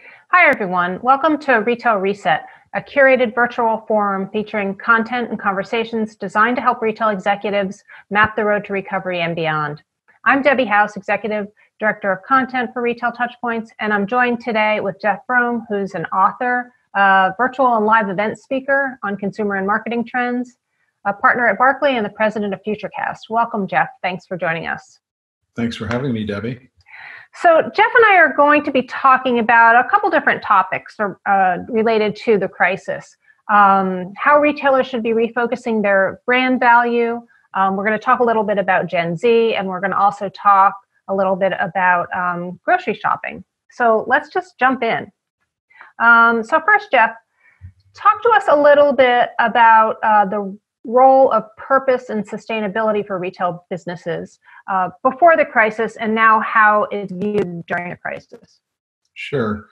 Hi, everyone. Welcome to Retail Reset, a curated virtual forum featuring content and conversations designed to help retail executives map the road to recovery and beyond. I'm Debbie House, Executive Director of Content for Retail Touchpoints, and I'm joined today with Jeff Fromm, who's an author, a virtual and live event speaker on consumer and marketing trends, a partner at Barclay, and the president of FutureCast. Welcome, Jeff. Thanks for joining us. Thanks for having me, Debbie. So Jeff and I are going to be talking about a couple different topics related to the crisis. How retailers should be refocusing their brand value. We're going to talk a little bit about Gen Z, and we're going to also talk a little bit about grocery shopping. So let's just jump in. So first, Jeff, talk to us a little bit about the role of purpose and sustainability for retail businesses before the crisis and now how it's viewed during the crisis. Sure.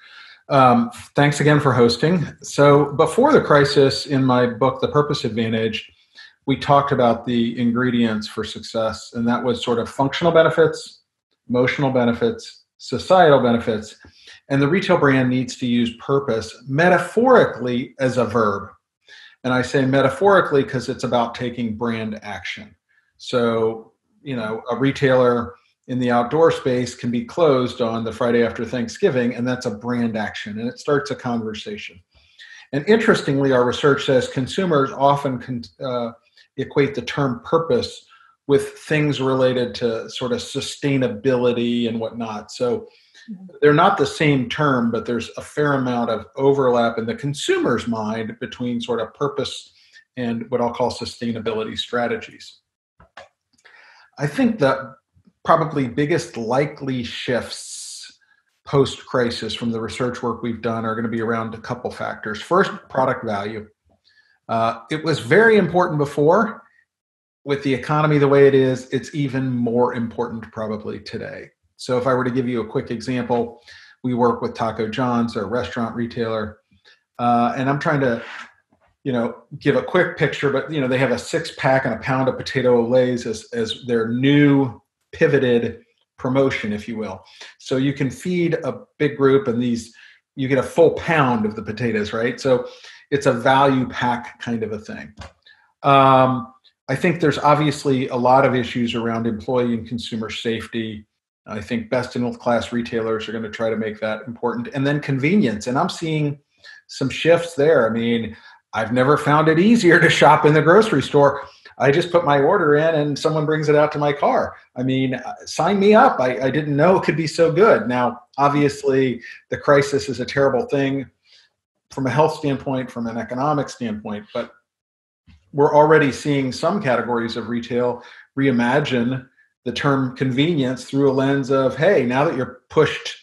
Thanks again for hosting. So before the crisis, in my book, The Purpose Advantage, we talked about the ingredients for success, and that was sort of functional benefits, emotional benefits, societal benefits, and the retail brand needs to use purpose metaphorically as a verb. And I say metaphorically because it's about taking brand action. So, a retailer in the outdoor space can be closed on the Friday after Thanksgiving, and that's a brand action, and it starts a conversation. And interestingly, our research says consumers often equate the term purpose with things related to sort of sustainability and whatnot. So they're not the same term, but there's a fair amount of overlap in the consumer's mind between sort of purpose and what I'll call sustainability strategies. I think the probably biggest likely shifts post-crisis from the research work we've done are going to be around a couple factors. First, product value. It was very important before. With the economy the way it is, it's even more important probably today. So if I were to give you a quick example, we work with Taco John's, a restaurant retailer, and I'm trying to, give a quick picture, but, they have a 6-pack and a pound of potato Olays as their new pivoted promotion, if you will. So you can feed a big group and you get a full pound of the potatoes, right? So it's a value pack kind of a thing. I think there's obviously a lot of issues around employee and consumer safety. I think best-in-class retailers are going to try to make that important. And then convenience. And I'm seeing some shifts there. I mean, I've never found it easier to shop in the grocery store. I just put my order in and someone brings it out to my car. I mean, sign me up. I didn't know it could be so good. Now, obviously, the crisis is a terrible thing from a health standpoint, from an economic standpoint, but we're already seeing some categories of retail reimagine the term convenience through a lens of, hey, now that you're pushed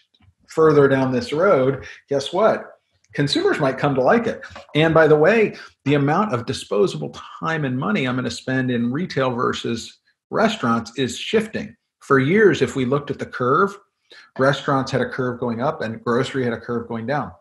further down this road, guess what? Consumers might come to like it. And by the way, the amount of disposable time and money I'm going to spend in retail versus restaurants is shifting. For years, if we looked at the curve, restaurants had a curve going up and grocery had a curve going down.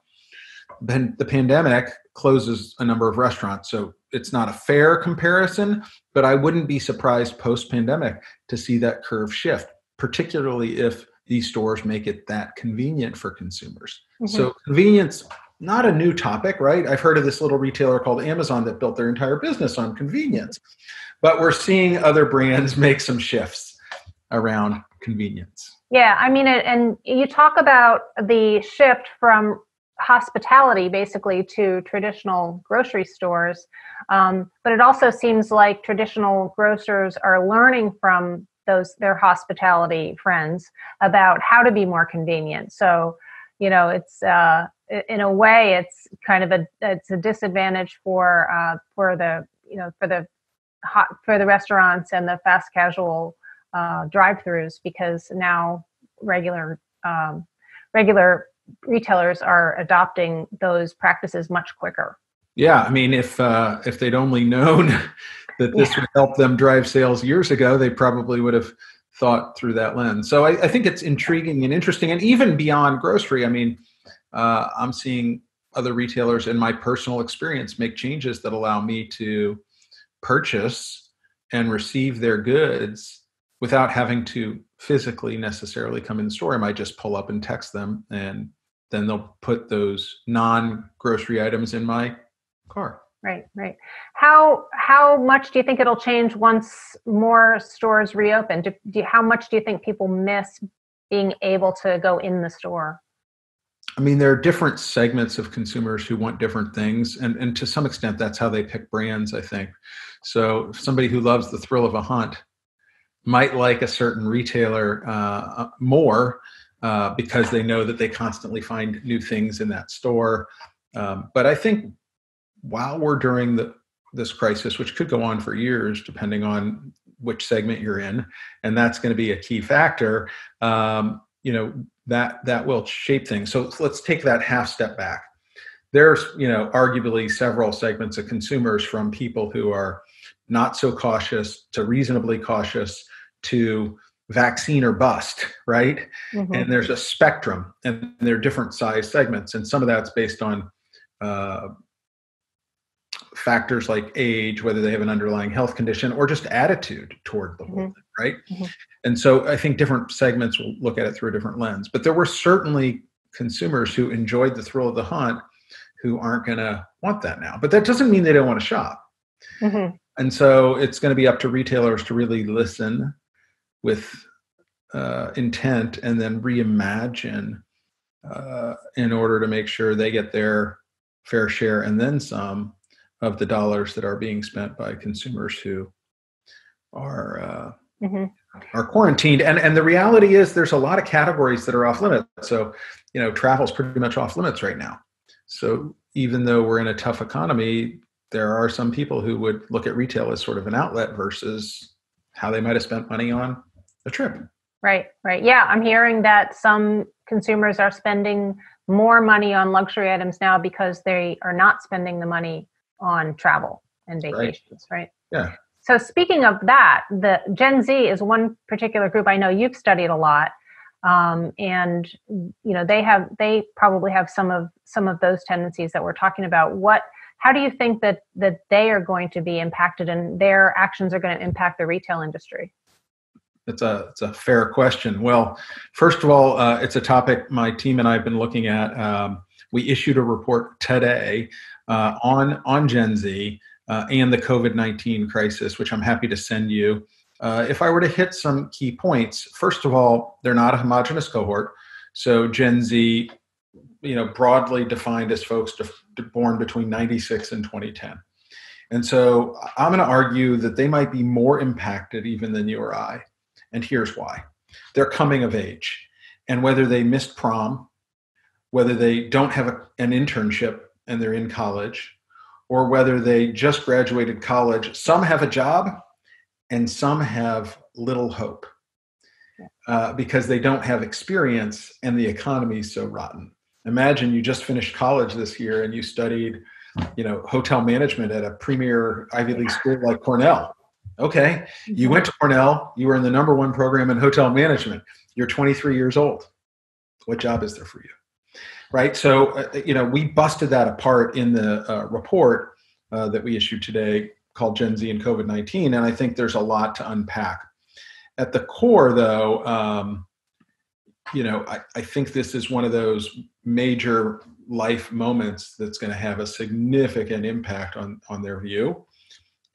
Then the pandemic closes a number of restaurants. So it's not a fair comparison, but I wouldn't be surprised post-pandemic to see that curve shift, particularly if these stores make it that convenient for consumers. Mm-hmm. So convenience, not a new topic, right? I've heard of this little retailer called Amazon that built their entire business on convenience, but we're seeing other brands make some shifts around convenience. Yeah, I mean, and you talk about the shift from hospitality basically to traditional grocery stores. But it also seems like traditional grocers are learning from their hospitality friends about how to be more convenient. So, it's in a way, it's kind of it's a disadvantage for the restaurants and the fast casual drive-throughs, because now regular retailers are adopting those practices much quicker. Yeah, I mean, if they'd only known that this would help them drive sales years ago, they probably would have thought through that lens. So I think it's intriguing and interesting. And even beyond grocery, I mean, I'm seeing other retailers in my personal experience make changes that allow me to purchase and receive their goods without having to physically necessarily come in the store. I might just pull up and text them and then they'll put those non-grocery items in my car. Right, right. How much do you think it'll change once more stores reopen? How much do you think people miss being able to go in the store? I mean, there are different segments of consumers who want different things, and to some extent, that's how they pick brands, I think. So somebody who loves the thrill of a hunt might like a certain retailer more because they know that they constantly find new things in that store. But I think while we're during this crisis, which could go on for years, depending on which segment you're in, and that's going to be a key factor, that will shape things. So let's take that half step back. There's, arguably several segments of consumers, from people who are not so cautious to reasonably cautious to vaccine or bust, right? Mm-hmm. And there's a spectrum, and there are different size segments. And some of that's based on factors like age, whether they have an underlying health condition, or just attitude toward the whole thing, right? Mm-hmm. And so I think different segments will look at it through a different lens. But there were certainly consumers who enjoyed the thrill of the hunt who aren't going to want that now. But that doesn't mean they don't want to shop. Mm-hmm. And so it's going to be up to retailers to really listen with intent and then reimagine in order to make sure they get their fair share and then some of the dollars that are being spent by consumers who are quarantined. And the reality is there's a lot of categories that are off limits. So, travel's pretty much off limits right now. So even though we're in a tough economy, there are some people who would look at retail as sort of an outlet versus how they might have spent money on a trip. Right. Yeah, I'm hearing that some consumers are spending more money on luxury items now because they are not spending the money on travel and vacations, right? Yeah. So speaking of that, the Gen Z is one particular group I know you've studied a lot, and they probably have some of those tendencies that we're talking about. How do you think that they are going to be impacted, and their actions are going to impact the retail industry? It's a fair question. Well, first of all, it's a topic my team and I have been looking at. We issued a report today on Gen Z and the COVID-19 crisis, which I'm happy to send you. If I were to hit some key points, first of all, they're not a homogenous cohort. So Gen Z, broadly defined as folks born between 96 and 2010. And so I'm going to argue that they might be more impacted even than you or I. And here's why. They're coming of age. And whether they missed prom, whether they don't have an internship and they're in college, or whether they just graduated college, some have a job and some have little hope because they don't have experience and the economy is so rotten. Imagine you just finished college this year and you studied, hotel management at a premier Ivy League school like Cornell. Okay, you went to Cornell, you were in the #1 program in hotel management. You're 23 years old. What job is there for you? Right. So, we busted that apart in the report that we issued today called Gen Z and COVID-19. And I think there's a lot to unpack. At the core, though, I think this is one of those major life moments that's going to have a significant impact on their view.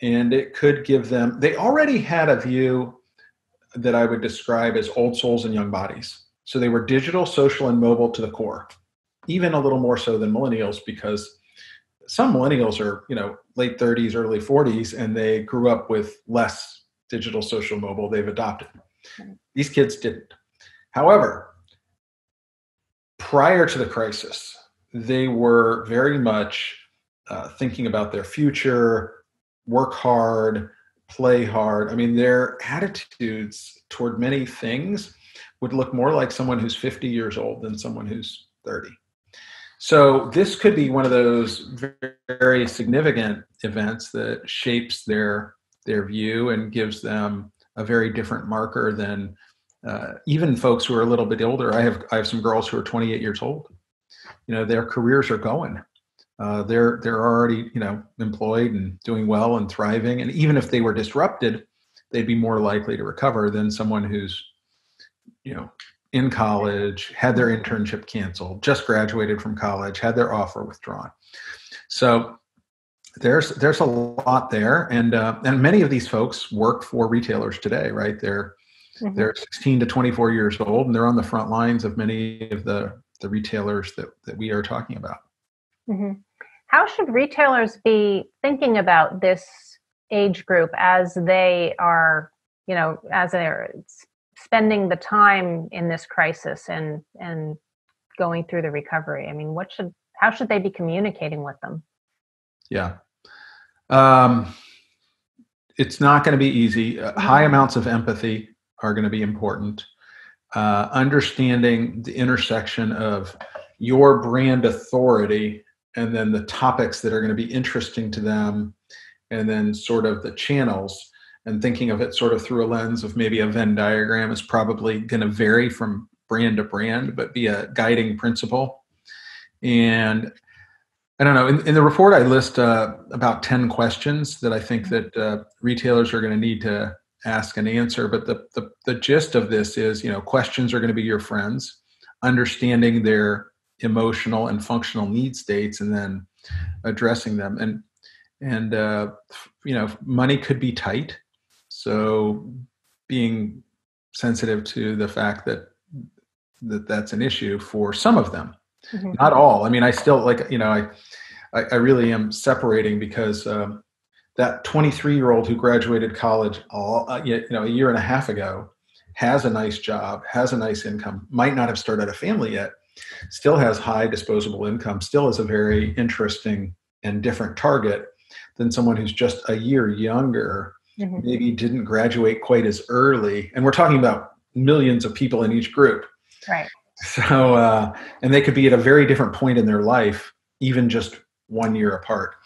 And it could give them, they already had a view that I would describe as old souls and young bodies. So they were digital, social, and mobile to the core, even a little more so than millennials, because some millennials are, late 30s, early 40s, and they grew up with less digital, social, mobile they've adopted. These kids didn't. However, prior to the crisis, they were very much thinking about their future, work hard, play hard. I mean, their attitudes toward many things would look more like someone who's 50 years old than someone who's 30. So this could be one of those very, very significant events that shapes their view and gives them a very different marker than even folks who are a little bit older. I have some girls who are 28 years old. Their careers are going. They're already, employed and doing well and thriving. And even if they were disrupted, they'd be more likely to recover than someone who's, in college, had their internship canceled, just graduated from college, had their offer withdrawn. So there's a lot there, and many of these folks work for retailers today, right? They're 16 to 24 years old, and they're on the front lines of many of the retailers that we are talking about. How should retailers be thinking about this age group as they are, as they're spending the time in this crisis and going through the recovery? I mean, how should they be communicating with them? Yeah. It's not going to be easy. High amounts of empathy are going to be important. Understanding the intersection of your brand authority and then the topics that are going to be interesting to them, and then sort of the channels, and thinking of it sort of through a lens of maybe a Venn diagram is probably going to vary from brand to brand, but be a guiding principle. And I don't know, in the report, I list about 10 questions that I think that retailers are going to need to ask and answer. But the gist of this is, questions are going to be your friends, understanding their emotional and functional need states, and then addressing them. And money could be tight. So being sensitive to the fact that that's an issue for some of them. Not all. I mean, I still I really am separating, because that 23-year-old who graduated college a year and a half ago has a nice job, has a nice income, might not have started a family yet, still has high disposable income, still is a very interesting and different target than someone who's just a year younger, maybe didn't graduate quite as early. And we're talking about millions of people in each group. Right. So, and they could be at a very different point in their life, even just 1 year apart.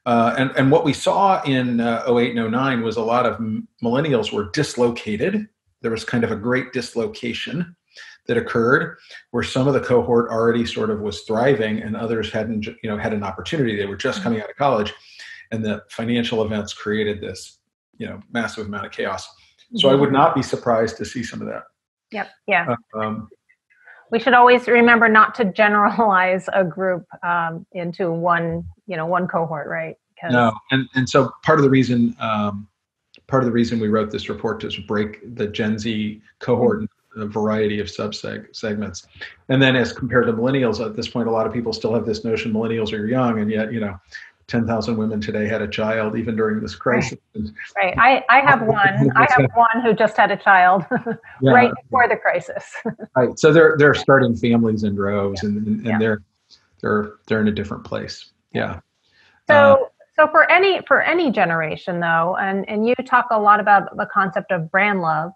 And what we saw in 08 and 09 was a lot of millennials were dislocated. There was kind of a great dislocation that occurred, where some of the cohort already sort of was thriving and others hadn't, had an opportunity. They were just coming out of college, and the financial events created this, massive amount of chaos. So I would not be surprised to see some of that. Yep. Yeah. We should always remember not to generalize a group into one cohort, right? No, and so part of the reason we wrote this report is to break the Gen Z cohort into a variety of segments, and then as compared to millennials, at this point, a lot of people still have this notion millennials are young, and yet 10,000 women today had a child even during this crisis. Right. I have one. I have one who just had a child right before the crisis. Right. So they're starting families in droves, and they're in a different place. Yeah. So for any generation though, and you talk a lot about the concept of brand love.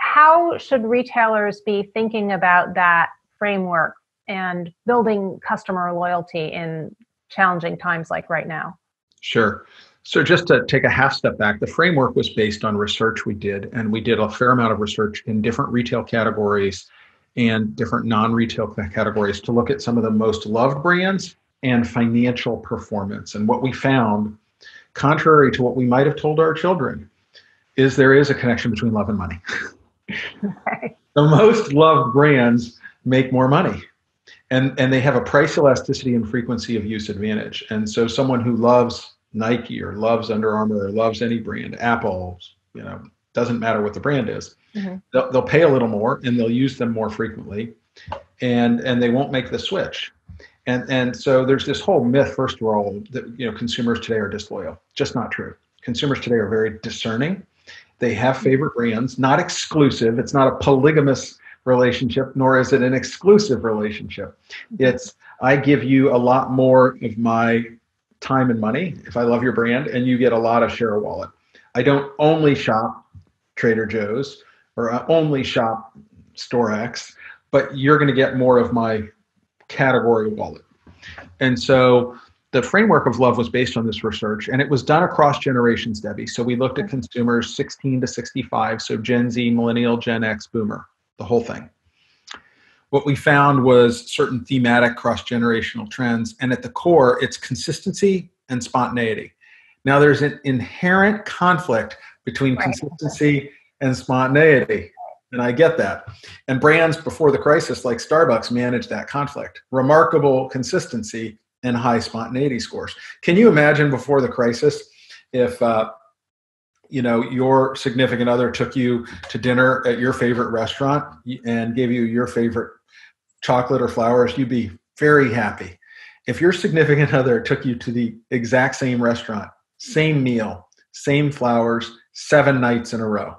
How should retailers be thinking about that framework and building customer loyalty in challenging times like right now? Sure. So just to take a half step back, the framework was based on research we did, and we did a fair amount of research in different retail categories and different non-retail categories to look at some of the most loved brands and financial performance. And what we found, contrary to what we might have told our children, is there is a connection between love and money. Okay. The most loved brands make more money. And they have a price elasticity and frequency of use advantage. And so someone who loves Nike or loves Under Armour or loves any brand, Apple, doesn't matter what the brand is, they'll pay a little more and they'll use them more frequently, and they won't make the switch. And so there's this whole myth, first of all, that consumers today are disloyal. Just not true. Consumers today are very discerning. They have favorite brands, not exclusive. It's not a polygamous relationship, nor is it an exclusive relationship. It's, I give you a lot more of my time and money if I love your brand, and you get a lot of share of wallet. I don't only shop Trader Joe's or I only shop Store X, but you're going to get more of my category wallet. And so the framework of love was based on this research, and it was done across generations, Debbie. So we looked at consumers 16 to 65, so Gen Z, Millennial, Gen X, Boomer, the whole thing. What we found was certain thematic cross-generational trends, and at the core, it's consistency and spontaneity. Now, there's an inherent conflict between consistency and spontaneity. And I get that. And brands before the crisis, like Starbucks, managed that conflict. Remarkable consistency and high spontaneity scores. Can you imagine before the crisis if your significant other took you to dinner at your favorite restaurant and gave you your favorite chocolate or flowers? You'd be very happy. If your significant other took you to the exact same restaurant, same meal, same flowers, 7 nights in a row,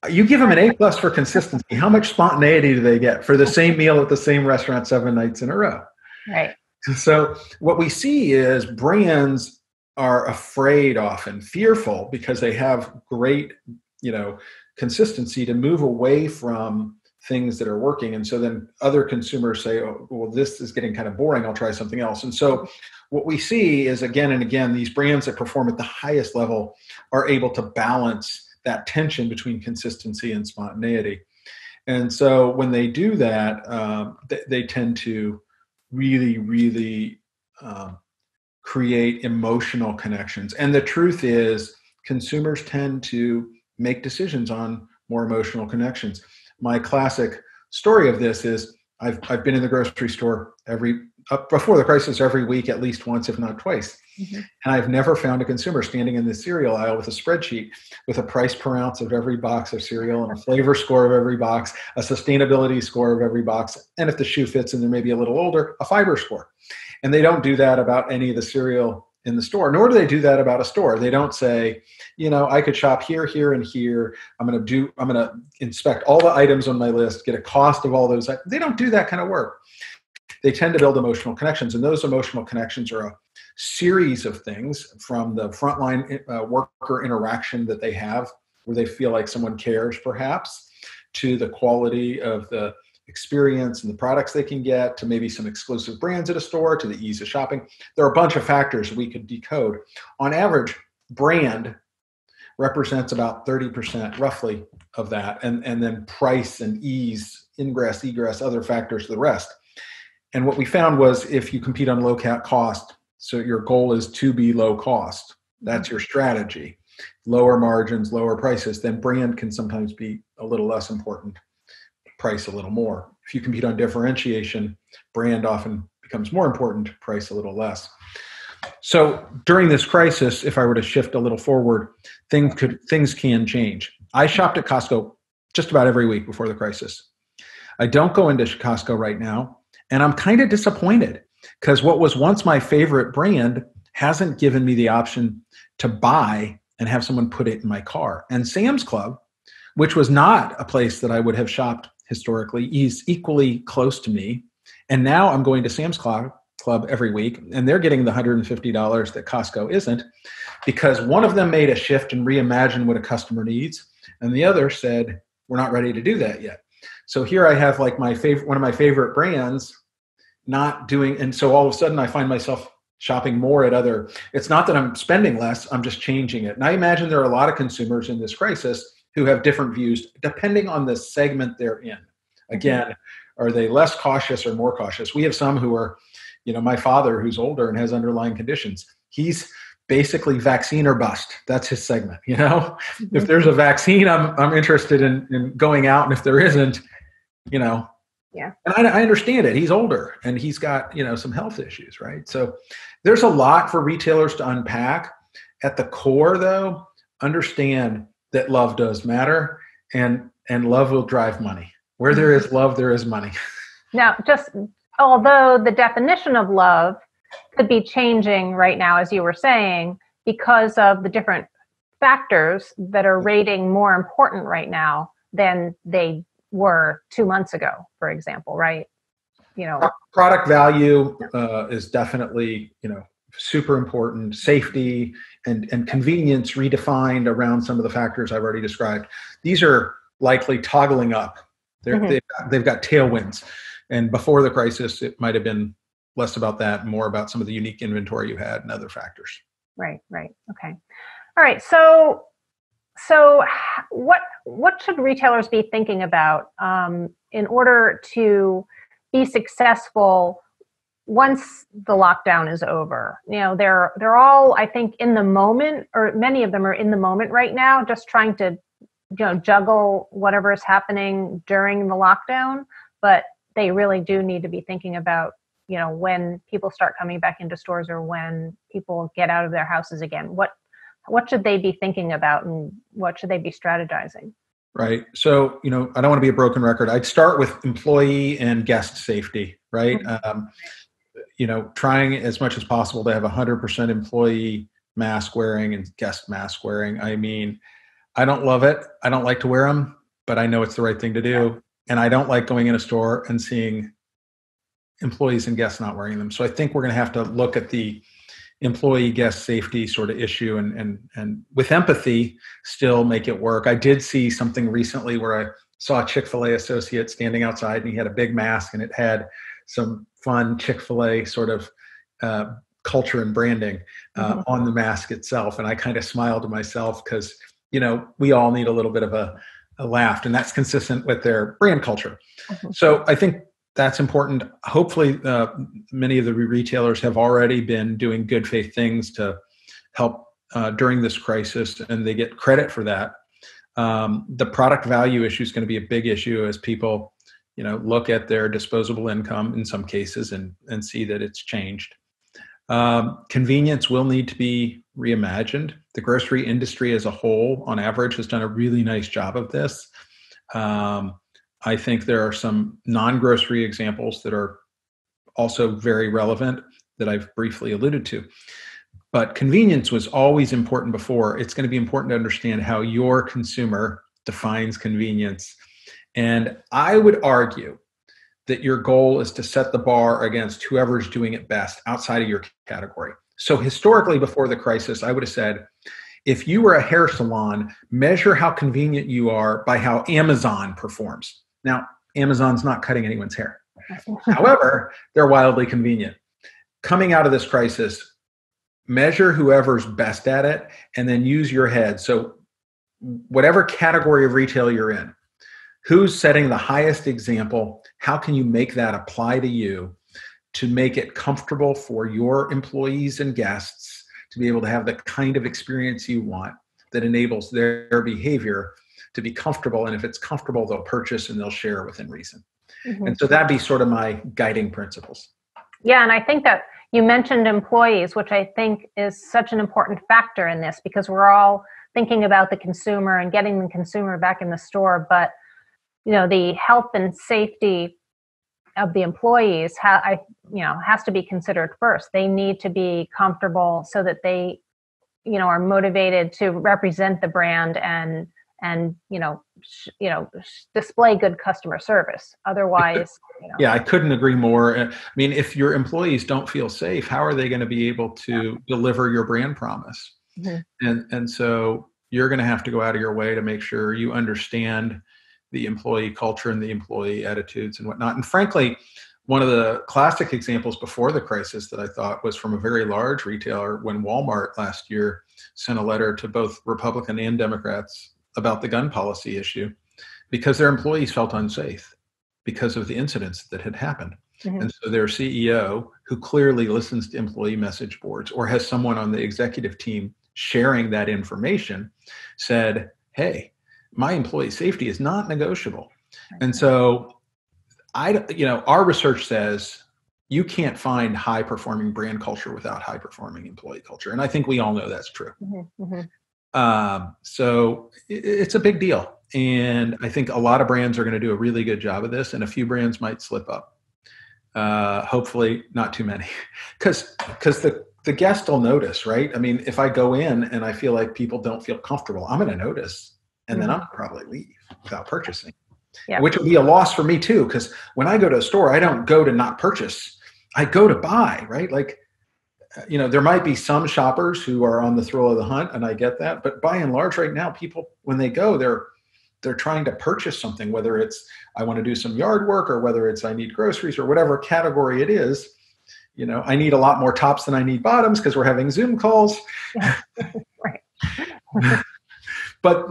you give them an A+ for consistency. How much spontaneity do they get for the same meal at the same restaurant 7 nights in a row? Right. So what we see is brands are afraid, often fearful, because they have great, consistency, to move away from things that are working. And so then other consumers say, oh, well, this is getting kind of boring. I'll try something else. And so what we see is, again and again, these brands that perform at the highest level are able to balance that tension between consistency and spontaneity. And so when they do that, they tend to really, really create emotional connections. And the truth is, consumers tend to make decisions on more emotional connections. My classic story of this is I've been in the grocery store before the crisis every week, at least once, if not twice. Mm-hmm. And I've never found a consumer standing in the cereal aisle with a spreadsheet with a price per ounce of every box of cereal and a flavor score of every box, a sustainability score of every box, and if the shoe fits and they're maybe a little older, a fiber score. And they don't do that about any of the cereal in the store, nor do they do that about a store. They don't say, I could shop here, here, and here. I'm going to inspect all the items on my list, get a cost of all those. They don't do that kind of work. They tend to build emotional connections, and those emotional connections are a series of things, from the frontline worker interaction that they have, where they feel like someone cares, perhaps, to the quality of the experience and the products they can get, to maybe some exclusive brands at a store, to the ease of shopping. There are a bunch of factors we could decode. On average, brand represents about 30% roughly of that, and then price and ease, ingress, egress, other factors, the rest. And what we found was, if you compete on low cost, so your goal is to be low cost, that's your strategy, lower margins, lower prices, then brand can sometimes be a little less important, price a little more. If you compete on differentiation, brand often becomes more important, price a little less. So during this crisis, if I were to shift a little forward, things can change. I shopped at Costco just about every week before the crisis. I don't go into Costco right now, and I'm kind of disappointed, because what was once my favorite brand hasn't given me the option to buy and have someone put it in my car. And Sam's Club, which was not a place that I would have shopped historically, is equally close to me. And now I'm going to Sam's Club every week, and they're getting the $150 that Costco isn't, because one of them made a shift and reimagined what a customer needs, and the other said, we're not ready to do that yet. So here I have like one of my favorite brands not doing, and so all of a sudden I find myself shopping more at other. It's not that I'm spending less, I'm just changing it. And I imagine there are a lot of consumers in this crisis who have different views depending on the segment they're in. Again, are they less cautious or more cautious? We have some who are, my father, who's older and has underlying conditions. He's basically vaccine or bust. That's his segment. If there's a vaccine, I'm interested in going out, and if there isn't, Yeah. And I understand it. He's older and he's got, some health issues, right? So there's a lot for retailers to unpack. At the core, though, understand that love does matter, and love will drive money. Where there is love, there is money. Now, just although the definition of love could be changing right now, as you were saying, because of the different factors that are rating more important right now than they were 2 months ago, for example, right? Product value is definitely, super important. Safety and convenience redefined around some of the factors I've already described. These are likely toggling up. They've got tailwinds. And before the crisis, it might have been less about that, more about some of the unique inventory you had and other factors. Right. Okay. All right. So what should retailers be thinking about in order to be successful once the lockdown is over? They're all, I think, in the moment, or many of them are in the moment right now, just trying to juggle whatever is happening during the lockdown, but they really do need to be thinking about, when people start coming back into stores or when people get out of their houses again, what should they be thinking about and what should they be strategizing? Right. So, I don't want to be a broken record. I'd start with employee and guest safety, right? Trying as much as possible to have 100% employee mask wearing and guest mask wearing. I mean, I don't love it. I don't like to wear them, but I know it's the right thing to do. And I don't like going in a store and seeing employees and guests not wearing them. So I think we're going to have to look at the employee guest safety sort of issue and with empathy still make it work. I did see something recently where I saw a Chick-fil-A associate standing outside and he had a big mask and it had some fun Chick-fil-A sort of culture and branding on the mask itself. And I kind of smiled to myself because, we all need a little bit of a laugh, and that's consistent with their brand culture. So I think that's important. Hopefully, many of the retailers have already been doing good faith things to help during this crisis, and they get credit for that. The product value issue is going to be a big issue as people, look at their disposable income in some cases and see that it's changed. Convenience will need to be reimagined. The grocery industry as a whole, on average, has done a really nice job of this. I think there are some non-grocery examples that are also very relevant that I've briefly alluded to. But convenience was always important before. It's going to be important to understand how your consumer defines convenience. And I would argue that your goal is to set the bar against whoever's doing it best outside of your category. So historically, before the crisis, I would have said, if you were a hair salon, measure how convenient you are by how Amazon performs. Now, Amazon's not cutting anyone's hair. However, they're wildly convenient. Coming out of this crisis, measure whoever's best at it and then use your head. So whatever category of retail you're in, who's setting the highest example? How can you make that apply to you to make it comfortable for your employees and guests to be able to have the kind of experience you want that enables their behavior to be comfortable? And if it's comfortable, they'll purchase and they'll share within reason. And so that'd be sort of my guiding principles. Yeah, and I think that you mentioned employees, which I think is such an important factor in this because we're all thinking about the consumer and getting the consumer back in the store, but the health and safety of the employees has to be considered first. They need to be comfortable so that they, are motivated to represent the brand and display good customer service. Otherwise, Yeah, I couldn't agree more. I mean, if your employees don't feel safe, how are they going to be able to deliver your brand promise? And so you're going to have to go out of your way to make sure you understand the employee culture and the employee attitudes and whatnot. And frankly, one of the classic examples before the crisis that I thought was from a very large retailer when Walmart last year sent a letter to both Republican and Democrats about the gun policy issue because their employees felt unsafe because of the incidents that had happened. And so their CEO, who clearly listens to employee message boards or has someone on the executive team sharing that information, said, hey, my employee safety is not negotiable. And so our research says you can't find high performing brand culture without high performing employee culture. And I think we all know that's true. So it's a big deal. And I think a lot of brands are going to do a really good job of this and a few brands might slip up. Hopefully not too many because the guest will notice, right? I mean, if I go in and I feel like people don't feel comfortable, I'm going to notice. And then I'll probably leave without purchasing, which would be a loss for me too. Because when I go to a store, I don't go to not purchase. I go to buy, right? Like, there might be some shoppers who are on the thrill of the hunt, and I get that. But by and large, right now, people, when they go, they're trying to purchase something, whether it's I want to do some yard work or whether it's I need groceries or whatever category it is. I need a lot more tops than I need bottoms because we're having Zoom calls. Right. But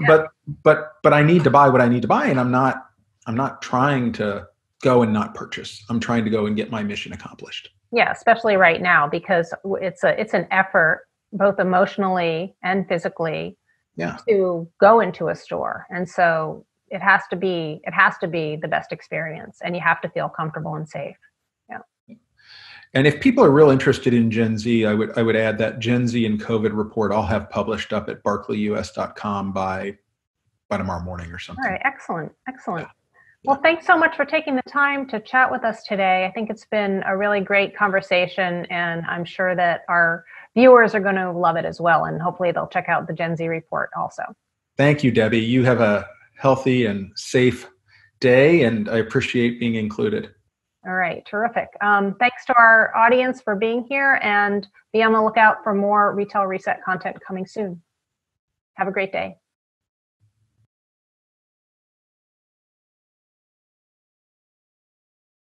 I need to buy what I need to buy, and I'm not trying to go and not purchase. I'm trying to go and get my mission accomplished. Yeah, especially right now because it's an effort both emotionally and physically Yeah. to go into a store. And so it has to be the best experience, and you have to feel comfortable and safe. Yeah. And if people are real interested in Gen Z, I would add that Gen Z and COVID report I'll have published up at barclayus.com by tomorrow morning or All something. right. Excellent. Yeah. Well, thanks so much for taking the time to chat with us today. I think it's been a really great conversation, and I'm sure that our viewers are going to love it as well. And hopefully they'll check out the Gen Z report also. Thank you, Debbie. You have a healthy and safe day, and I appreciate being included. All right, terrific. Thanks to our audience for being here, and be on the lookout for more Retail Reset content coming soon. Have a great day.